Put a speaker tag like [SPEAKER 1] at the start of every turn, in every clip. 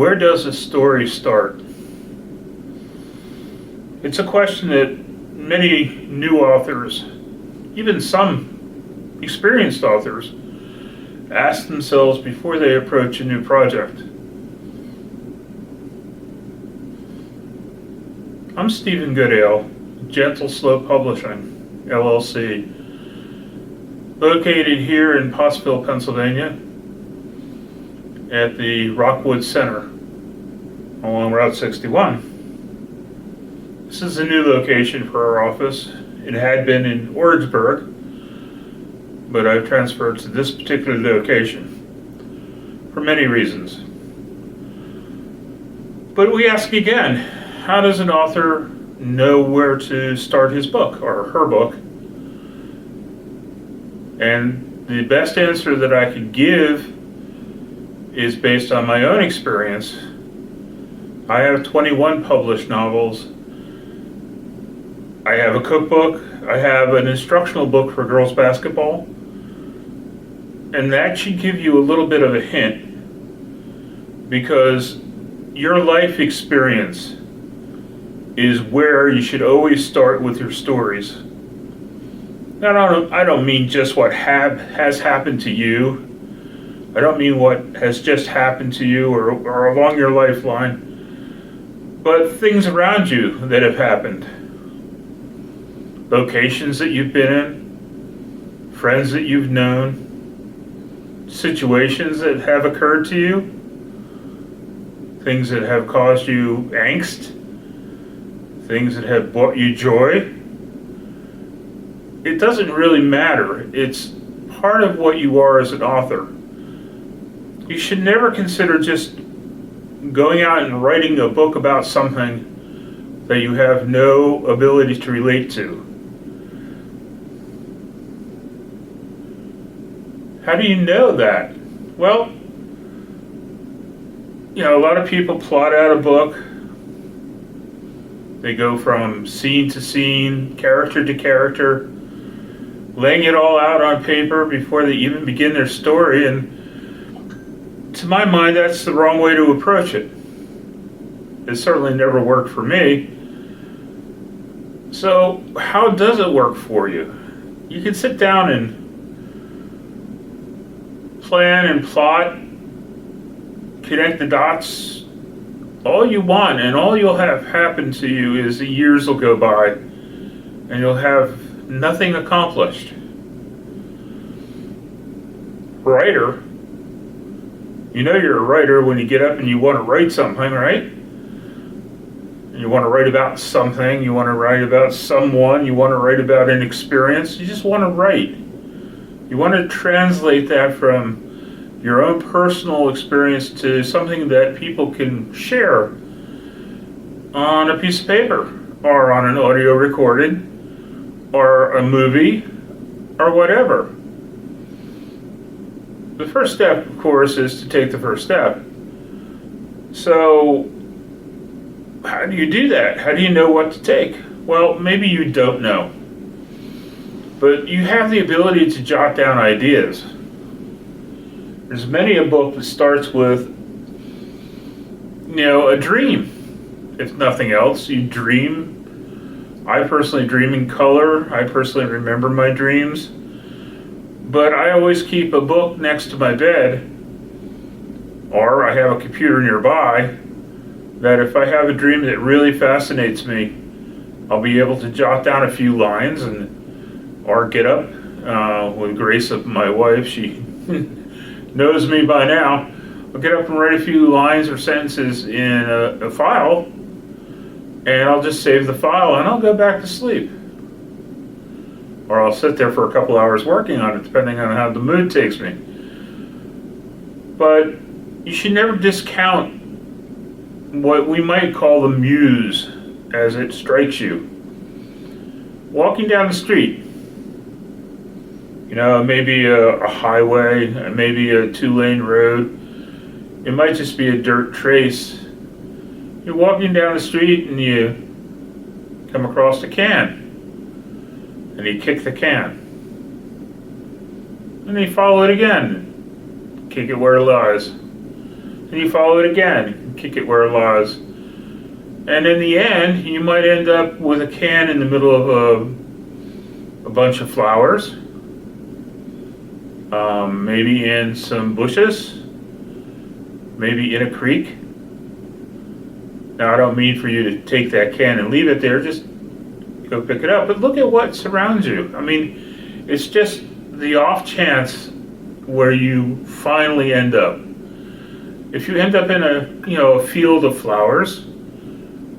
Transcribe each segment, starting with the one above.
[SPEAKER 1] Where does a story start? It's a question that many new authors, even some experienced authors, ask themselves before they approach a new project. I'm Stephen Goodale, Gentle Slope Publishing, LLC, located here in Pottsville, Pennsylvania, at the Rockwood Center along Route 61. This is a new location for our office. It had been in Orangeburg, but I've transferred to this particular location for many reasons. But we ask again, how does an author know where to start his book or her book? And the best answer that I could give is based on my own experience. I have 21 published novels. I have a cookbook. I have an instructional book for girls basketball. And that should give you a little bit of a hint, because your life experience is where you should always start with your stories. Now, I don't mean just what has happened to you. I don't mean what has just happened to you or along your lifeline, but things around you that have happened. Locations that you've been in, friends that you've known, situations that have occurred to you, things that have caused you angst, things that have brought you joy. It doesn't really matter. It's part of what you are as an author. You should never consider just going out and writing a book about something that you have no ability to relate to. How do you know that? Well, a lot of people plot out a book. They go from scene to scene, character to character, laying it all out on paper before they even begin their story, and to my mind, that's the wrong way to approach it. It certainly never worked for me. So, how does it work for you? You can sit down and plan and plot, connect the dots all you want, and all you'll have happen to you is the years will go by and you'll have nothing accomplished. Writer, you're a writer when you get up and you want to write something, right? You want to write about something, you want to write about someone, you want to write about an experience, you just want to write. You want to translate that from your own personal experience to something that people can share on a piece of paper or on an audio recording or a movie or whatever. The first step, of course, is to take the first step. So, how do you do that? How do you know what to take? Well, maybe you don't know. But you have the ability to jot down ideas. There's many a book that starts with, a dream. If nothing else, you dream. I personally dream in color. I personally remember my dreams. But I always keep a book next to my bed, or I have a computer nearby, that if I have a dream that really fascinates me, I'll be able to jot down a few lines or get up with grace of my wife. She knows me by now. I'll get up and write a few lines or sentences in a file, and I'll just save the file and I'll go back to sleep. Or I'll sit there for a couple hours working on it, depending on how the mood takes me. But you should never discount what we might call the muse as it strikes you. Walking down the street, maybe a highway, maybe a 2-lane road. It might just be a dirt trace. You're walking down the street and you come across a can. And you kick the can. And you follow it again. Kick it where it lies. And you follow it again. and kick it where it lies. And in the end, you might end up with a can in the middle of a bunch of flowers, maybe in some bushes, maybe in a creek. Now, I don't mean for you to take that can and leave it there, just go pick it up. But look at what surrounds you. I mean, it's just the off chance where you finally end up. If you end up in a field of flowers,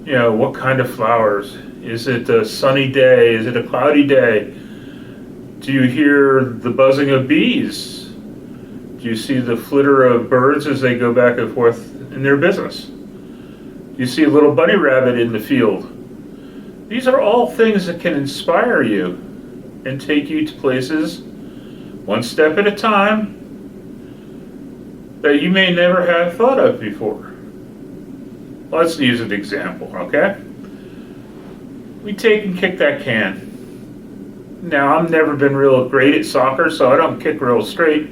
[SPEAKER 1] what kind of flowers? Is it a sunny day? Is it a cloudy day? Do you hear the buzzing of bees? Do you see the flitter of birds as they go back and forth in their business? Do you see a little bunny rabbit in the field? These are all things that can inspire you and take you to places, one step at a time, that you may never have thought of before. Let's use an example, okay? We take and kick that can. Now, I've never been real great at soccer, so I don't kick real straight.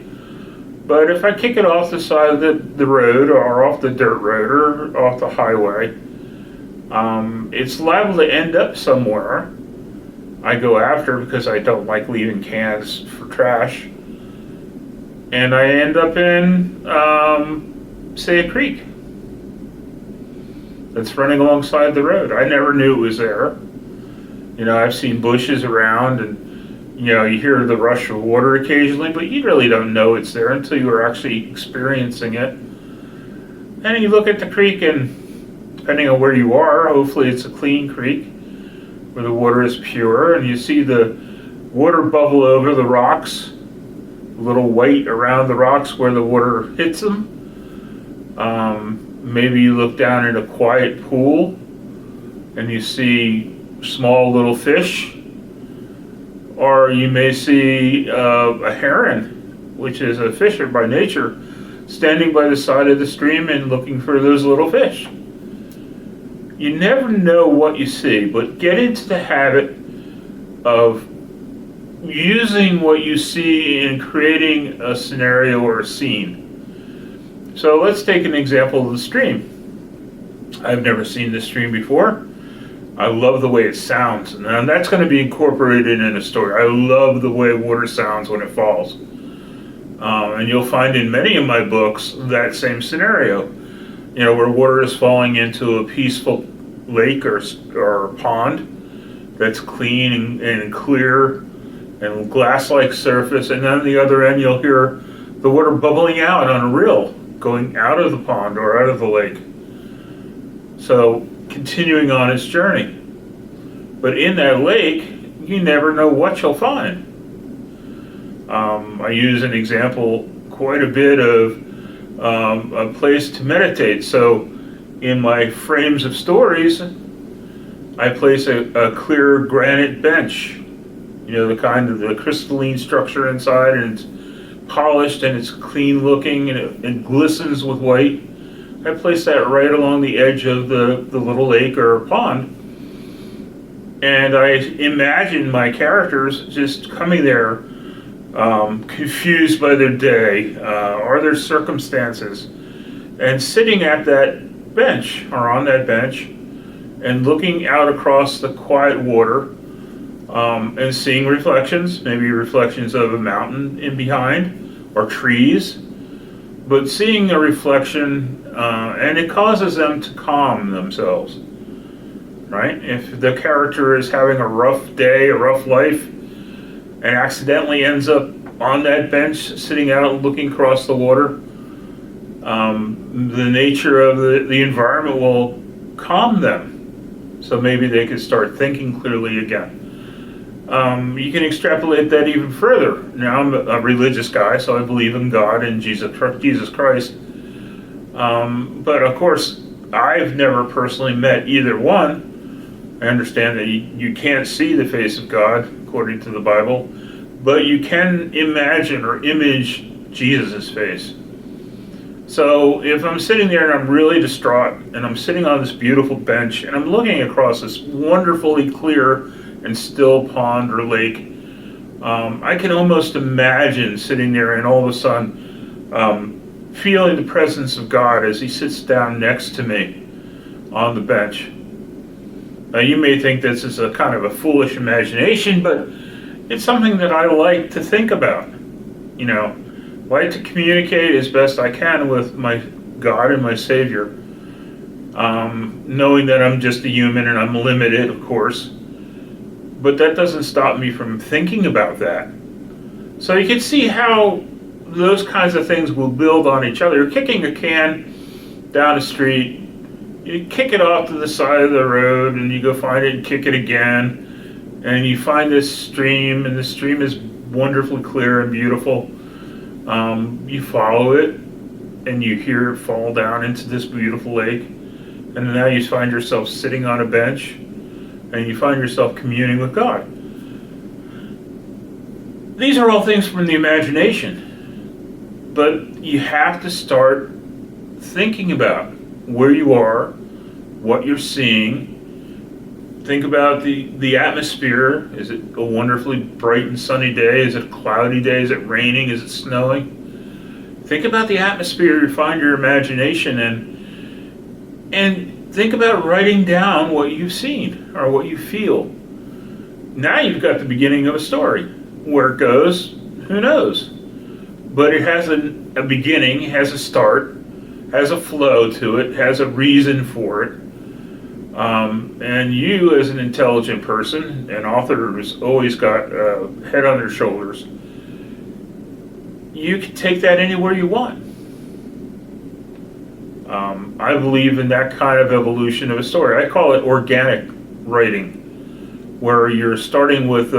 [SPEAKER 1] But if I kick it off the side of the road, or off the dirt road, or off the highway, it's liable to end up somewhere I go after because I don't like leaving cans for trash. And I end up in, say, a creek that's running alongside the road. I never knew it was there. I've seen bushes around, and you hear the rush of water occasionally, but you really don't know it's there until you're actually experiencing it. And you look at the creek, and depending on where you are, hopefully it's a clean creek where the water is pure, and you see the water bubble over the rocks, a little white around the rocks where the water hits them. Maybe you look down in a quiet pool and you see small little fish, or you may see a heron, which is a fisher by nature, standing by the side of the stream and looking for those little fish. You never know what you see, but get into the habit of using what you see in creating a scenario or a scene. So let's take an example of the stream. I've never seen this stream before. I love the way it sounds, and that's going to be incorporated in a story. I love the way water sounds when it falls. And you'll find in many of my books that same scenario, where water is falling into a peaceful lake or pond that's clean and clear and glass-like surface, and then on the other end you'll hear the water bubbling out on a rill, going out of the pond or out of the lake. So continuing on its journey. But in that lake, you never know what you'll find. I use an example quite a bit of a place to meditate. So in my frames of stories, I place a clear granite bench, the kind of the crystalline structure inside, and it's polished and it's clean looking and it glistens with white. I place that right along the edge of the little lake or pond. And I imagine my characters just coming there, confused by their day or their circumstances, and sitting at that bench or on that bench and looking out across the quiet water and seeing reflections, maybe reflections of a mountain in behind or trees, but seeing a reflection, and it causes them to calm themselves, right? If the character is having a rough day, a rough life, and accidentally ends up on that bench, sitting out looking across the water, the nature of the environment will calm them. So maybe they can start thinking clearly again. You can extrapolate that even further. Now, I'm a religious guy, so I believe in God and Jesus Christ. But of course, I've never personally met either one. I understand that you can't see the face of God, according to the Bible, but you can imagine or image Jesus' face. So if I'm sitting there and I'm really distraught, and I'm sitting on this beautiful bench, and I'm looking across this wonderfully clear and still pond or lake, I can almost imagine sitting there and all of a sudden feeling the presence of God as he sits down next to me on the bench. Now, you may think this is a kind of a foolish imagination, but it's something that I like to think about. You know, like to communicate as best I can with my God and my Savior, knowing that I'm just a human and I'm limited, of course. But that doesn't stop me from thinking about that. So you can see how those kinds of things will build on each other. You're kicking a can down the street, you kick it off to the side of the road, and you go find it and kick it again, and you find this stream, and the stream is wonderfully clear and beautiful. You follow it, and you hear it fall down into this beautiful lake, and now you find yourself sitting on a bench, and you find yourself communing with God. These are all things from the imagination, but you have to start thinking about where you are, what you're seeing. Think about the atmosphere. Is it a wonderfully bright and sunny day? Is it a cloudy day? Is it raining? Is it snowing? Think about the atmosphere, refine your imagination, and think about writing down what you've seen or what you feel. Now you've got the beginning of a story. Where it goes, who knows? But it has a beginning, has a start, has a flow to it, has a reason for it. And you, as an intelligent person, an author who's always got a head on their shoulders, you can take that anywhere you want. I believe in that kind of evolution of a story. I call it organic writing, where you're starting with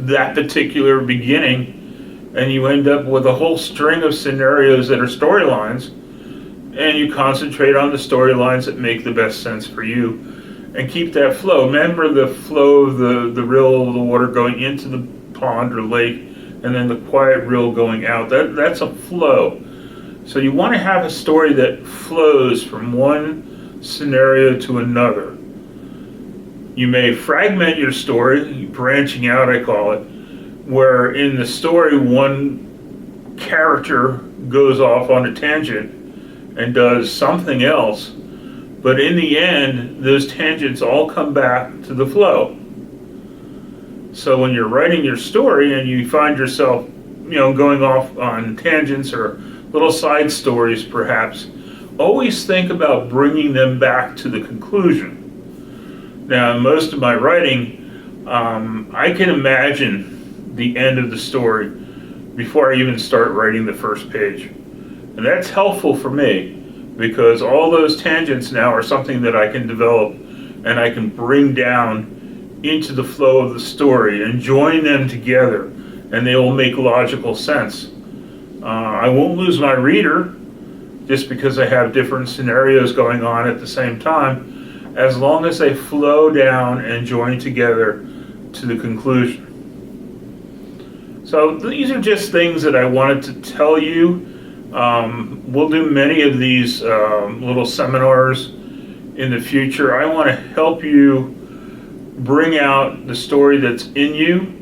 [SPEAKER 1] that particular beginning, and you end up with a whole string of scenarios that are storylines, and you concentrate on the storylines that make the best sense for you, and keep that flow. Remember the flow of the rill of the water going into the pond or lake, and then the quiet rill going out. That's a flow. So you want to have a story that flows from one scenario to another. You may fragment your story, branching out I call it, where in the story one character goes off on a tangent and does something else, but in the end those tangents all come back to the flow. So when you're writing your story and you find yourself, going off on tangents or little side stories perhaps, always think about bringing them back to the conclusion. Now, in most of my writing, I can imagine the end of the story before I even start writing the first page. And that's helpful for me because all those tangents now are something that I can develop and I can bring down into the flow of the story and join them together, and they will make logical sense. I won't lose my reader just because I have different scenarios going on at the same time, as long as they flow down and join together to the conclusion. So these are just things that I wanted to tell you. We'll do many of these little seminars in the future. I want to help you bring out the story that's in you.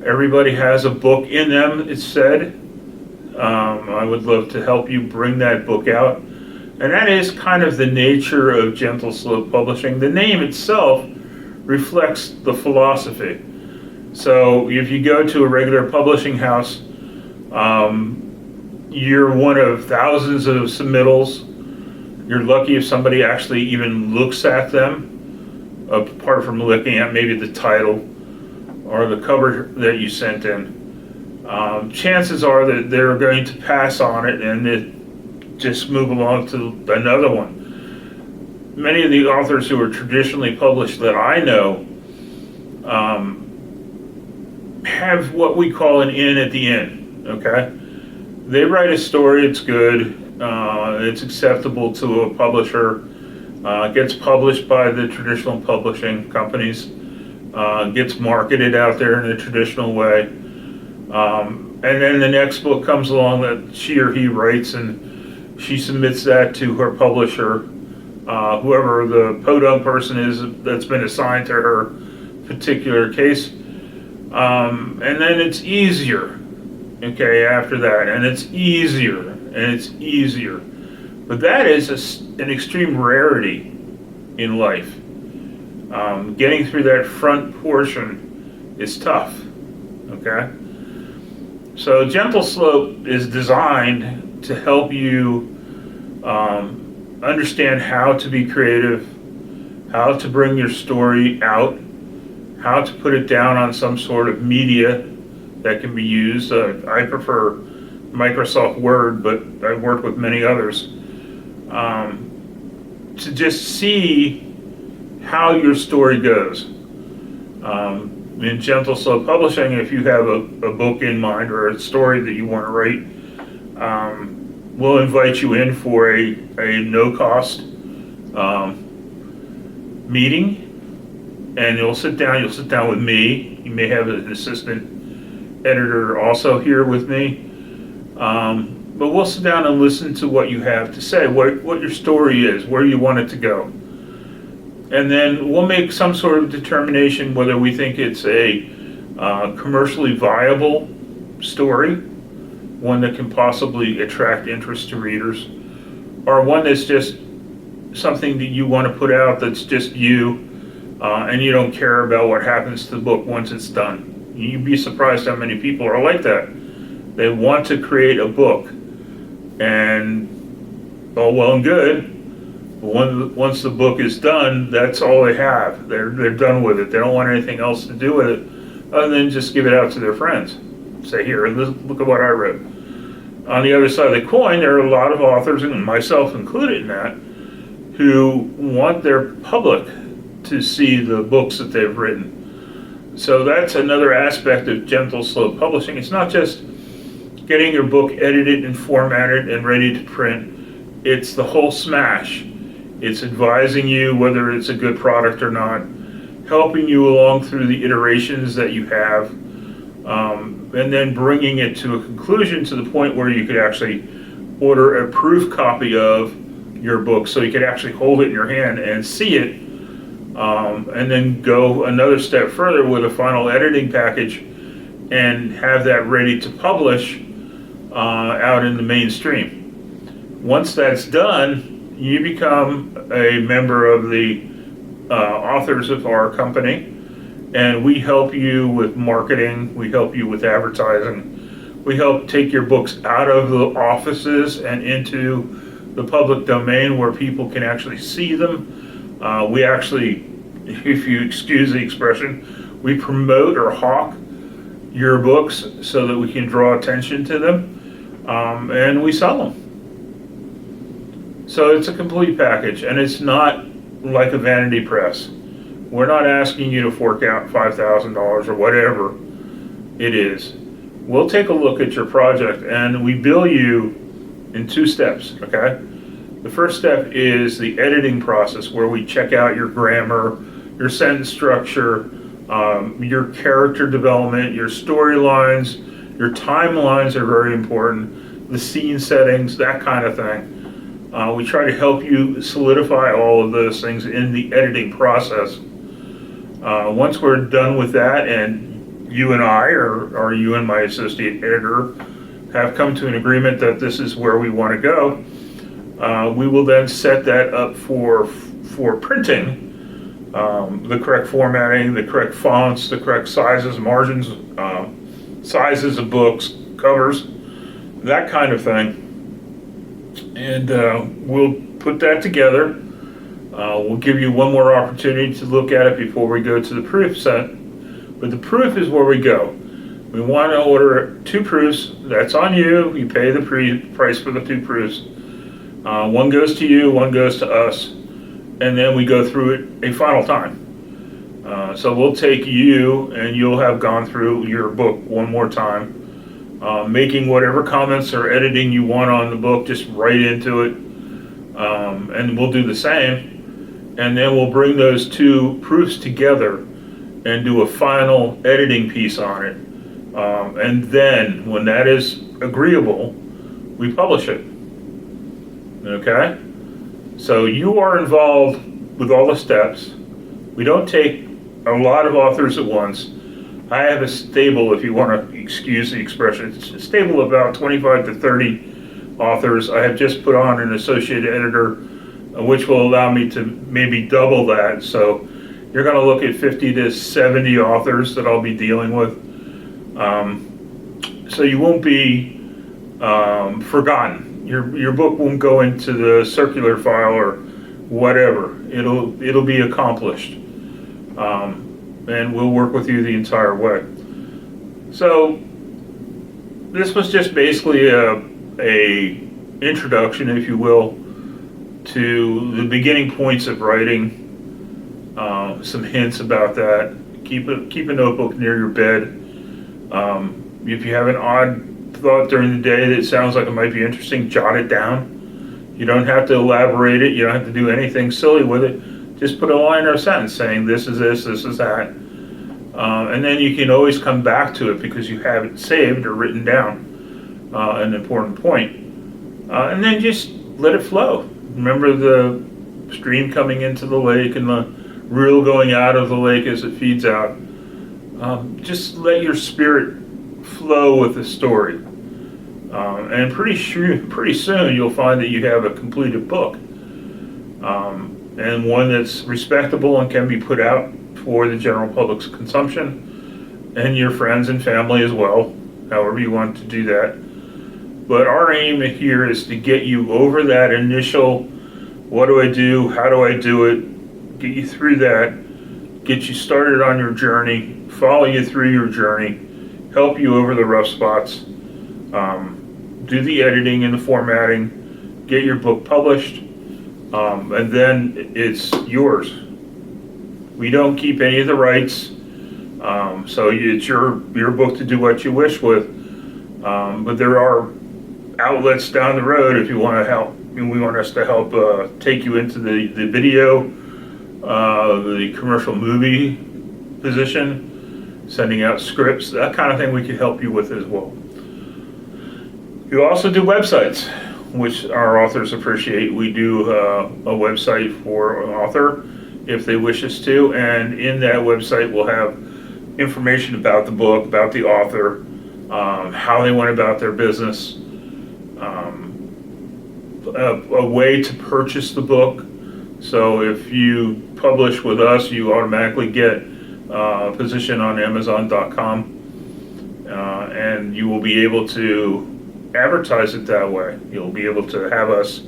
[SPEAKER 1] Everybody has a book in them, it's said. I would love to help you bring that book out. And that is kind of the nature of Gentle Slope Publishing. The name itself reflects the philosophy. So if you go to a regular publishing house, you're one of thousands of submittals. You're lucky if somebody actually even looks at them, apart from looking at maybe the title or the cover that you sent in. Chances are that they're going to pass on it and just move along to another one. Many of the authors who are traditionally published that I know have what we call an in at the end, okay? They write a story, it's good, it's acceptable to a publisher, gets published by the traditional publishing companies, gets marketed out there in a traditional way, and then the next book comes along that she or he writes, and she submits that to her publisher, whoever the podunk person is that's been assigned to her particular case, and then it's easier, okay, after that, and it's easier, and it's easier. But that is an extreme rarity in life. Getting through that front portion is tough, okay? So Gentle Slope is designed to help you understand how to be creative, how to bring your story out, how to put it down on some sort of media that can be used. I prefer Microsoft Word, but I've worked with many others. To just see how your story goes. In Gentle Slope Publishing, if you have a book in mind or a story that you want to write, we'll invite you in for a no-cost meeting, and you'll sit down with me. You may have an assistant editor also here with me, but we'll sit down and listen to what you have to say, what your story is, where you want it to go. And then we'll make some sort of determination whether we think it's a commercially viable story, one that can possibly attract interest to readers, or one that's just something that you want to put out that's just you, and you don't care about what happens to the book once it's done. You'd be surprised how many people are like that. They want to create a book, and all well and good. Once the book is done, that's all they have. They're done with it. They don't want anything else to do with it other than just give it out to their friends. Say, here, look at what I wrote. On the other side of the coin, there are a lot of authors, and myself included in that, who want their public to see the books that they've written. So that's another aspect of Gentle Slope Publishing. It's not just getting your book edited and formatted and ready to print. It's the whole smash. It's advising you whether it's a good product or not, helping you along through the iterations that you have, and then bringing it to a conclusion to the point where you could actually order a proof copy of your book so you could actually hold it in your hand and see it, and then go another step further with a final editing package and have that ready to publish out in the mainstream. Once that's done, you become a member of the authors of our company, and we help you with marketing, we help you with advertising, we help take your books out of the offices and into the public domain where people can actually see them. We actually, if you excuse the expression, we promote or hawk your books so that we can draw attention to them, and we sell them. So it's a complete package, and it's not like a vanity press. We're not asking you to fork out $5,000 or whatever it is. We'll take a look at your project, and we bill you in 2 steps, okay? The first step is the editing process, where we check out your grammar, your sentence structure, your character development, your storylines, your timelines are very important, the scene settings, that kind of thing. We try to help you solidify all of those things in the editing process. Once we're done with that, and you and I, or you and my associate editor, have come to an agreement that this is where we want to go, we will then set that up for printing, the correct formatting, the correct fonts, the correct sizes, margins, sizes of books, covers, that kind of thing. And we'll put that together. We'll give you one more opportunity to look at it before we go to the proof set. But the proof is where we go. We want to order 2 proofs. That's on you. You pay the price for the 2 proofs. One goes to you, one goes to us. And then we go through it a final time. So we'll take you, and you'll have gone through your book one more time. Making whatever comments or editing you want on the book, just right into it, and we'll do the same, and then we'll bring those 2 proofs together and do a final editing piece on it, and then when that is agreeable, we publish it. Okay? So you are involved with all the steps. We don't take a lot of authors at once. I have a stable, if you want to excuse the expression, it's a stable of about 25 to 30 authors. I have just put on an associate editor, which will allow me to maybe double that. So you're going to look at 50 to 70 authors that I'll be dealing with. So you won't be forgotten. Your book won't go into the circular file or whatever. It'll be accomplished, and we'll work with you the entire way. So this was just basically a introduction, if you will, to the beginning points of writing. Some hints about that. Keep a notebook near your bed. If you have an odd thought during the day that sounds like it might be interesting, jot it down. You don't have to elaborate it. You don't have to do anything silly with it. Just put a line or a sentence saying this is this, this is that. And then you can always come back to it because you have it saved or written down, an important point. And then just let it flow. Remember the stream coming into the lake and the reel going out of the lake as it feeds out. Just let your spirit flow with the story. And pretty soon you'll find that you have a completed book. And one that's respectable and can be put out for the general public's consumption and your friends and family as well, however you want to do that. But our aim here is to get you over that initial, what do I do, how do I do it, get you through that, get you started on your journey, follow you through your journey, help you over the rough spots, do the editing and the formatting, get your book published, and then it's yours. We don't keep any of the rights, so it's your book to do what you wish with. But there are outlets down the road if you want to help. And we want us to help take you into the video, the commercial movie position, sending out scripts, that kind of thing we can help you with as well. You also do websites, which our authors appreciate. We do a website for an author if they wish us to, and in that website we'll have information about the book, about the author, how they went about their business, a way to purchase the book. So if you publish with us, you automatically get a position on Amazon.com, and you will be able to advertise it that way. You'll be able to have us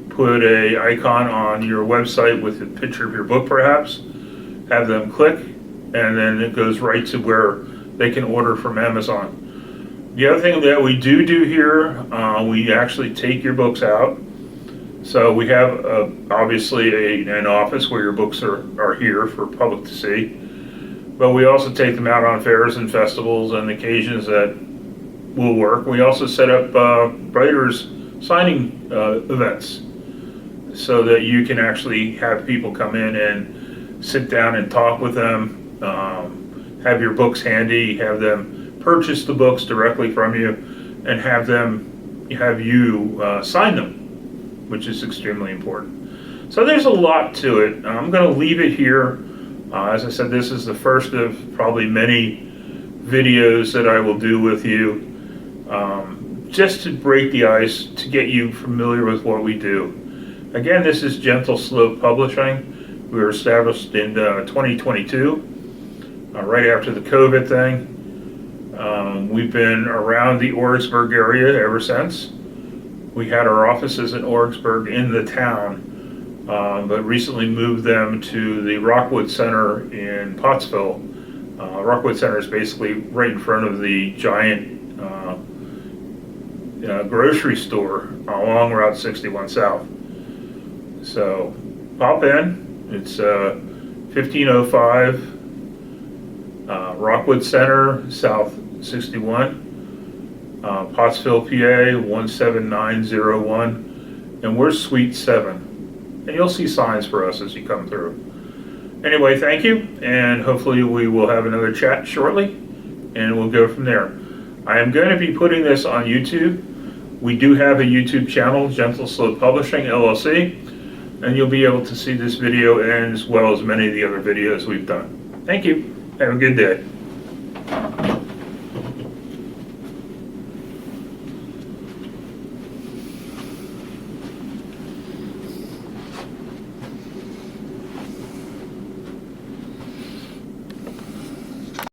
[SPEAKER 1] put an icon on your website with a picture of your book perhaps, have them click, and then it goes right to where they can order from Amazon. The other thing that we do here, we actually take your books out. So we have obviously an office where your books are here for public to see, but we also take them out on fairs and festivals and occasions that will work. We also set up writers signing events so that you can actually have people come in and sit down and talk with them, have your books handy, have them purchase the books directly from you, and have you sign them, which is extremely important. So there's a lot to it. I'm going to leave it here. As I said, this is the first of probably many videos that I will do with you, just to break the ice, to get you familiar with what we do. Again, this is Gentle Slope Publishing. We were established in 2022, right after the COVID thing. We've been around the Origsburg area ever since. We had our offices in Origsburg in the town, but recently moved them to the Rockwood Center in Pottsville. Rockwood Center is basically right in front of the giant grocery store along Route 61 South. So pop in. It's 1505 Rockwood Center, South 61, Pottsville, PA 17901, and we're Suite 7. And you'll see signs for us as you come through. Anyway, thank you, and hopefully we will have another chat shortly, and we'll go from there. I am going to be putting this on YouTube. We do have a YouTube channel, Gentle Slope Publishing, LLC, and you'll be able to see this video as well as many of the other videos we've done. Thank you. Have a good day.